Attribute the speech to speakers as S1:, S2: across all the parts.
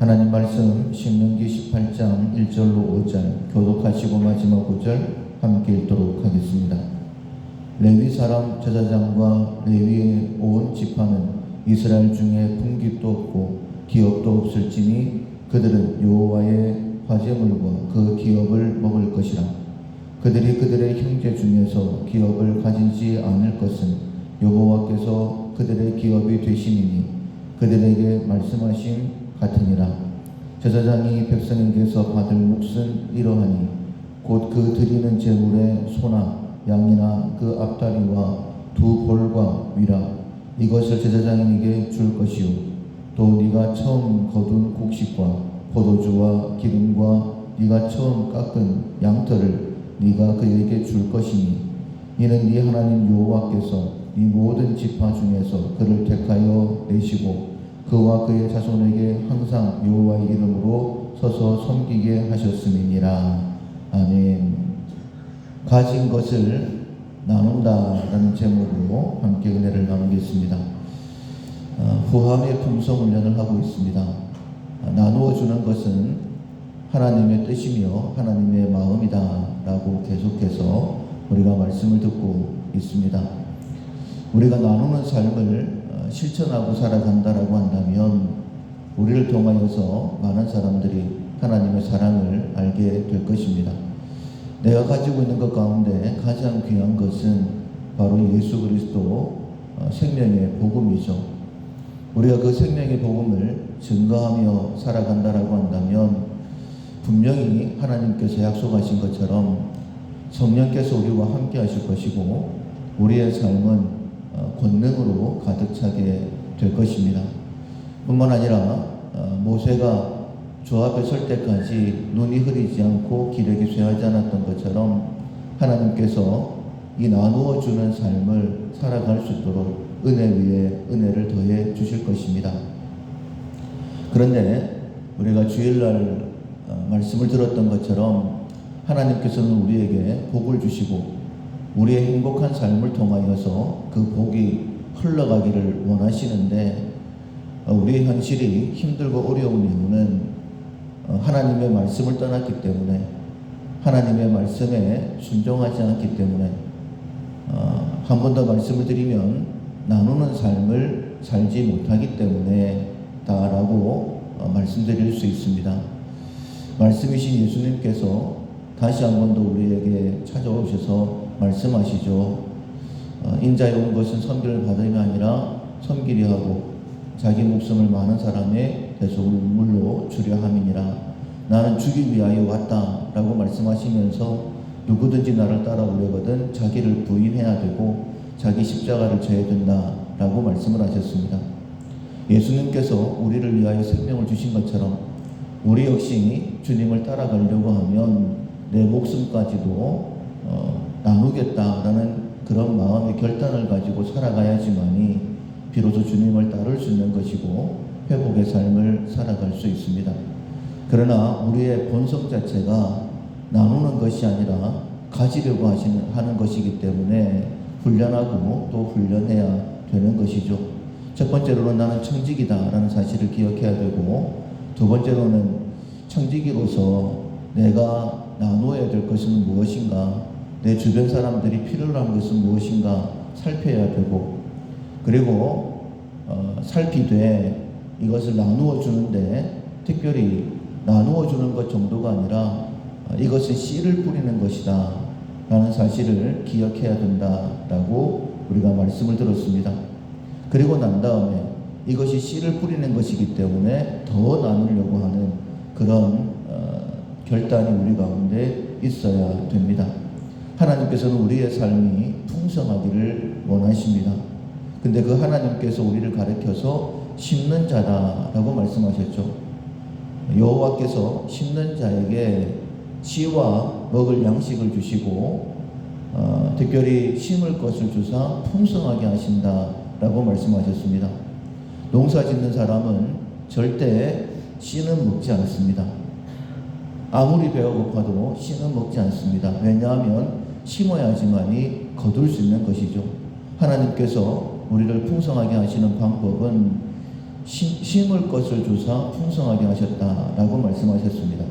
S1: 하나님 말씀 신명기 18장 1절로 5절 교독하시고 마지막 5절 함께 읽도록 하겠습니다. 레위 사람 제사장과 레위의 온 지파는 이스라엘 중에 분깃도 없고 기업도 없을지니 그들은 여호와의 화제물과 그 기업을 먹을 것이라. 그들이 그들의 형제 중에서 기업을 가지지 않을 것은 여호와께서 그들의 기업이 되심이니 그들에게 말씀하심 같으니라. 제사장이 백성에게서 받을 몫은 이러하니 곧 그 드리는 제물의 소나 양이나 그 앞다리와 두 볼과 위라. 이것을 제사장에게 줄 것이요 또 네가 처음 거둔 곡식과 포도주와 기름과 네가 처음 깎은 양털을 네가 그에게 줄 것이니 이는 네 하나님 여호와께서 네 모든 지파 중에서 그를 택하여 내시고 그와 그의 자손에게 항상 여호와의 이름으로 서서 섬기게 하셨음이니라. 아멘. 가진 것을 나눈다라는 제목으로 함께 은혜를 나누겠습니다. 후함의 품성훈련을 하고 있습니다. 나누어 주는 것은 하나님의 뜻이며 하나님의 마음이다 라고 계속해서 우리가 말씀을 듣고 있습니다. 우리가 나누는 삶을 실천하고 살아간다라고 한다면 우리를 통하여서 많은 사람들이 하나님의 사랑을 알게 될 것입니다. 내가 가지고 있는 것 가운데 가장 귀한 것은 바로 예수 그리스도 생명의 복음이죠. 우리가 그 생명의 복음을 증거하며 살아간다라고 한다면 분명히 하나님께서 약속하신 것처럼 성령께서 우리와 함께 하실 것이고 우리의 삶은 권능으로 가득 차게 될 것입니다. 뿐만 아니라 모세가 주 앞에 설 때까지 눈이 흐리지 않고 기력이 쇠하지 않았던 것처럼 하나님께서 이 나누어 주는 삶을 살아갈 수 있도록 은혜 위에 은혜를 더해 주실 것입니다. 그런데 우리가 주일날 말씀을 들었던 것처럼 하나님께서는 우리에게 복을 주시고 우리의 행복한 삶을 통하여서 그 복이 흘러가기를 원하시는데 우리의 현실이 힘들고 어려운 이유는 하나님의 말씀을 떠났기 때문에 하나님의 말씀에 순종하지 않기 때문에 한 번 더 말씀을 드리면 나누는 삶을 살지 못하기 때문에 다라고 말씀드릴 수 있습니다. 말씀이신 예수님께서 다시 한 번 더 우리에게 찾아오셔서 말씀하시죠. 인자에 온 것은 섬기를 받음이 아니라 섬기려 하고 자기 목숨을 많은 사람의 대속물로 주려 함이니라. 나는 주기 위하여 왔다 라고 말씀하시면서 누구든지 나를 따라오려거든 자기를 부인해야 되고 자기 십자가를 져야 된다 라고 말씀을 하셨습니다. 예수님께서 우리를 위하여 생명을 주신 것처럼 우리 역시 주님을 따라가려고 하면 내 목숨까지도 나누겠다라는 그런 마음의 결단을 가지고 살아가야지만이 비로소 주님을 따를 수 있는 것이고 회복의 삶을 살아갈 수 있습니다. 그러나 우리의 본성 자체가 나누는 것이 아니라 가지려고 하는 것이기 때문에 훈련하고 또 훈련해야 되는 것이죠. 첫 번째로는 나는 청직이다라는 사실을 기억해야 되고 두 번째로는 청지기로서 내가 나누어야 될 것은 무엇인가, 내 주변 사람들이 필요로 하는 것은 무엇인가 살펴야 되고 그리고 살피되 이것을 나누어 주는데 특별히 나누어 주는 것 정도가 아니라 이것은 씨를 뿌리는 것이다 라는 사실을 기억해야 된다라고 우리가 말씀을 들었습니다. 그리고 난 다음에 이것이 씨를 뿌리는 것이기 때문에 더 나누려고 하는 그런 결단이 우리 가운데 있어야 됩니다. 하나님께서는 우리의 삶이 풍성하기를 원하십니다. 근데 그 하나님께서 우리를 가르쳐서 심는 자다라고 말씀하셨죠. 여호와께서 심는 자에게 씨와 먹을 양식을 주시고 특별히 심을 것을 주사 풍성하게 하신다라고 말씀하셨습니다. 농사 짓는 사람은 절대 씨는 먹지 않습니다. 아무리 배가 고파도 씨는 먹지 않습니다. 왜냐하면 심어야지만이 거둘 수 있는 것이죠. 하나님께서 우리를 풍성하게 하시는 방법은 심을 것을 주사 풍성하게 하셨다라고 말씀하셨습니다.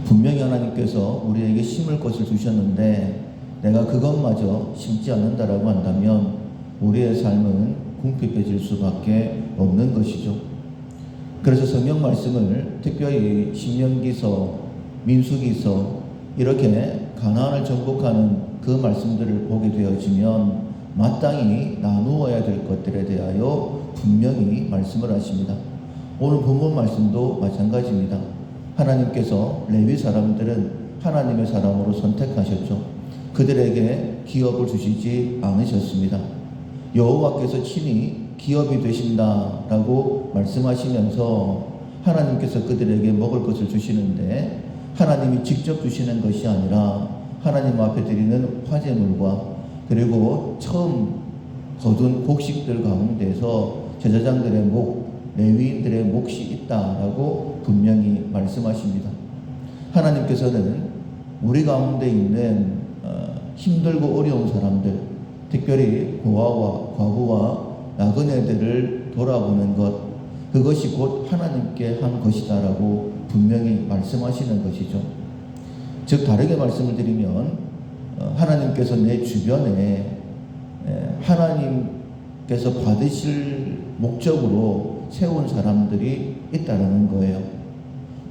S1: 분명히 하나님께서 우리에게 심을 것을 주셨는데 내가 그것마저 심지 않는다라고 한다면 우리의 삶은 궁핍해질 수밖에 없는 것이죠. 그래서 성경 말씀을 특별히 신명기서, 민수기서 이렇게 가나안을 정복하는 그 말씀들을 보게 되어지면 마땅히 나누어야 될 것들에 대하여 분명히 말씀을 하십니다. 오늘 본문 말씀도 마찬가지입니다. 하나님께서 레위 사람들은 하나님의 사람으로 선택하셨죠. 그들에게 기업을 주시지 않으셨습니다. 여호와께서 친히 기업이 되신다라고 말씀하시면서 하나님께서 그들에게 먹을 것을 주시는데 하나님이 직접 주시는 것이 아니라 하나님 앞에 드리는 화제물과 그리고 처음 거둔 곡식들 가운데서 제사장들의 목, 레위인들의 몫이 있다라고 분명히 말씀하십니다. 하나님께서는 우리 가운데 있는 힘들고 어려운 사람들, 특별히 고아와 과부와 나그네들을 돌아보는 것, 그것이 곧 하나님께 한 것이다라고 분명히 말씀하시는 것이죠. 즉 다르게 말씀을 드리면 하나님께서 내 주변에 하나님께서 받으실 목적으로 세운 사람들이 있다라는 거예요.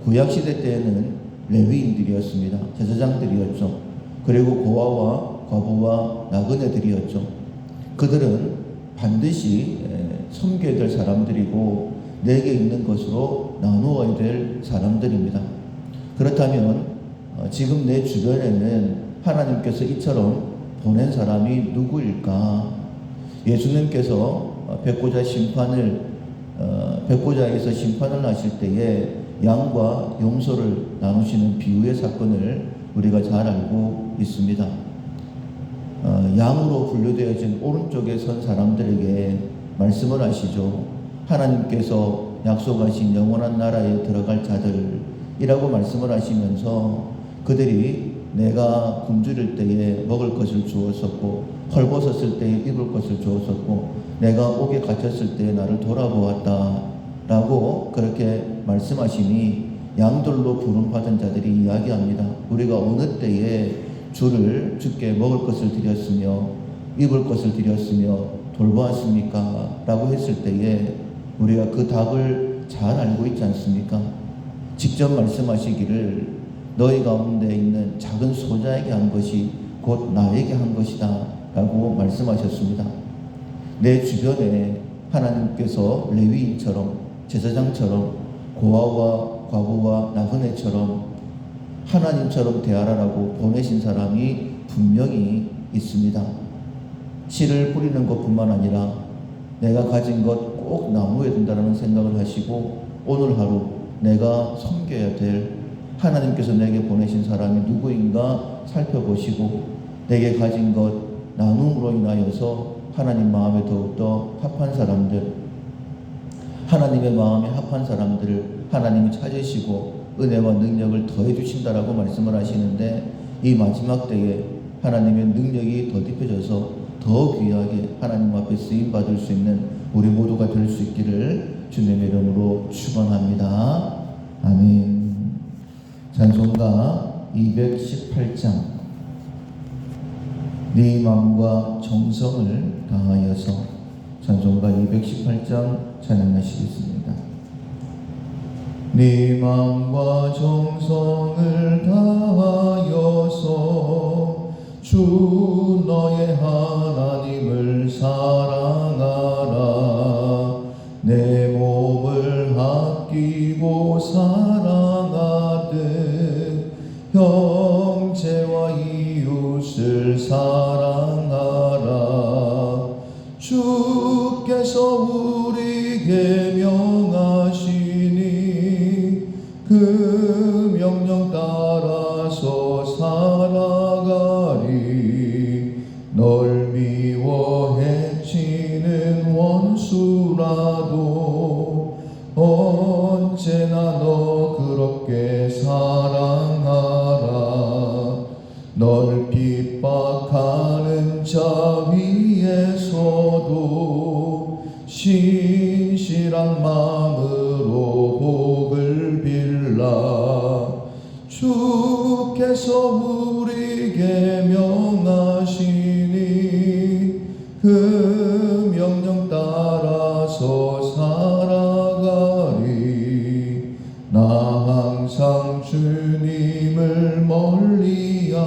S1: 구약시대 때에는 레위인들이었습니다. 제사장들이었죠. 그리고 고아와 과부와 나그네들이었죠. 그들은 반드시 섬겨야 될 사람들이고 내게 있는 것으로 나누어야 될 사람들입니다. 그렇다면 지금 내 주변에는 하나님께서 이처럼 보낸 사람이 누구일까? 예수님께서 백보자에서 심판을 하실 때에 양과 용소를 나누시는 비유의 사건을 우리가 잘 알고 있습니다. 양으로 분류되어진 오른쪽에 선 사람들에게 말씀을 하시죠. 하나님께서 약속하신 영원한 나라에 들어갈 자들이라고 말씀을 하시면서 그들이 내가 굶주릴 때에 먹을 것을 주었었고 헐벗었을 때에 입을 것을 주었었고 내가 옥에 갇혔을 때에 나를 돌아보았다 라고 그렇게 말씀하시니 양들로 부름받은 자들이 이야기합니다. 우리가 어느 때에 주께 먹을 것을 드렸으며 입을 것을 드렸으며 돌보았습니까? 라고 했을 때에 우리가 그 답을 잘 알고 있지 않습니까? 직접 말씀하시기를 너희 가운데 있는 작은 소자에게 한 것이 곧 나에게 한 것이다 라고 말씀하셨습니다. 내 주변에 하나님께서 레위인처럼 제사장처럼 고아와 과부와 나그네처럼 하나님처럼 대하라라고 보내신 사람이 분명히 있습니다. 씨를 뿌리는 것뿐만 아니라 내가 가진 것 꼭 나누어야 된다는 생각을 하시고 오늘 하루 내가 섬겨야 될 하나님께서 내게 보내신 사람이 누구인가 살펴보시고 내게 가진 것 나눔으로 인하여서 하나님 마음에 더욱더 합한 사람들, 하나님의 마음에 합한 사람들을 하나님이 찾으시고 은혜와 능력을 더해 주신다라고 말씀을 하시는데 이 마지막 때에 하나님의 능력이 더딥혀져서 더 귀하게 하나님 앞에 쓰임 받을 수 있는 우리 모두가 될 수 있기를 주님의 이름으로 축원합니다. 아멘. 찬송가 218장 네 마음과 정성을 다하여서 찬송가 218장 찬양하시겠습니다. 네 마음과 정성을 다하여서 주 너의 하나님을 사랑하라. 내 몸을 아끼고 사랑하듯 형제와 이웃을 사랑하라. 주께서 우리에게 명하시니 그 명령 따라서 살아가리. 널 미워 해치는 원수라도 언제나 너 그렇게 사랑하라. 널 핍박하는 자 위에서도 신실하게 주께서 우리에게 명하시니 그 명령 따라서 살아가리. 나 항상 주님을 멀리하고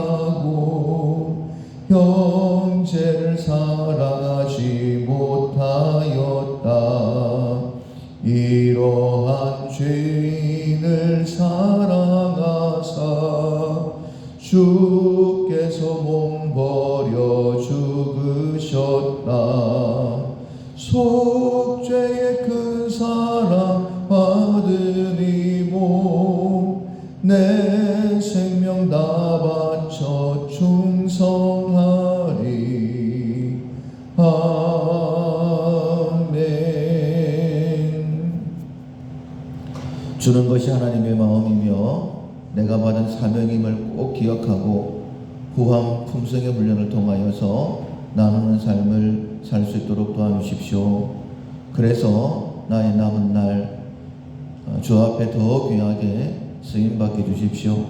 S1: 형제를 사랑하지 못하였다. 이러한 죄인을 사랑하사 주께서 몸 버려 죽으셨다. 속죄의 큰 사랑 받은 이 몸 내 생명 다 바쳐 충성하리. 아멘. 주는 것이 하나님의 마음이며 내가 받은 사명임을 꼭 기억하고 구함 품성의 훈련을 통하여서 나누는 삶을 살 수 있도록 도와주십시오. 그래서 나의 남은 날 주 앞에 더 귀하게 쓰임받게 주십시오.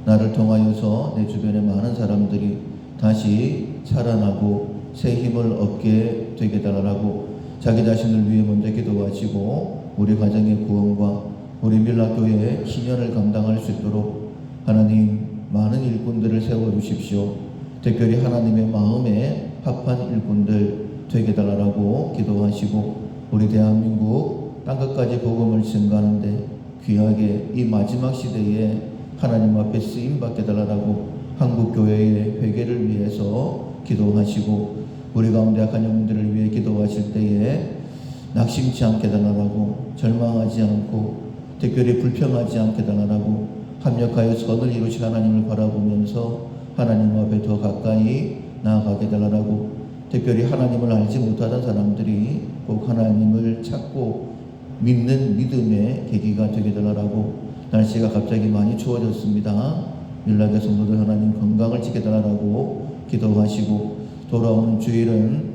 S1: 나를 통하여서 내 주변의 많은 사람들이 다시 살아나고 새 힘을 얻게 되게 달라고 자기 자신을 위해 먼저 기도하시고 우리 가정의 구원과 우리 밀라교회의 신년을 감당할 수 있도록 하나님 많은 일꾼들을 세워주십시오. 특별히 하나님의 마음에 합한 일꾼들 되게 달라고 기도하시고 우리 대한민국 땅끝까지 복음을 증가하는데 귀하게 이 마지막 시대에 하나님 앞에 쓰임받게 달라고 한국교회의 회개를 위해서 기도하시고 우리 가운데 약한 영혼들을 위해 기도하실 때에 낙심치 않게 달라고 절망하지 않고 특별히 불평하지 않게 달라고 합력하여 선을 이루실 하나님을 바라보면서 하나님 앞에 더 가까이 나아가게 달라고 특별히 하나님을 알지 못하던 사람들이 꼭 하나님을 찾고 믿는 믿음의 계기가 되게 달라고 날씨가 갑자기 많이 추워졌습니다. 밀라교 성도들 하나님 건강을 지켜 달라고 기도하시고 돌아오는 주일은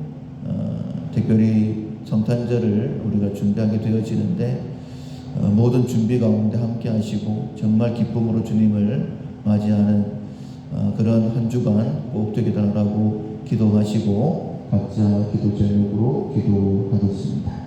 S1: 특별히 성탄절을 우리가 준비하게 되어지는데 모든 준비 가운데 함께 하시고 정말 기쁨으로 주님을 맞이하는 그런 한 주간 꼭 되게 달라고 기도하시고 각자 기도 제목으로 기도하겠습니다.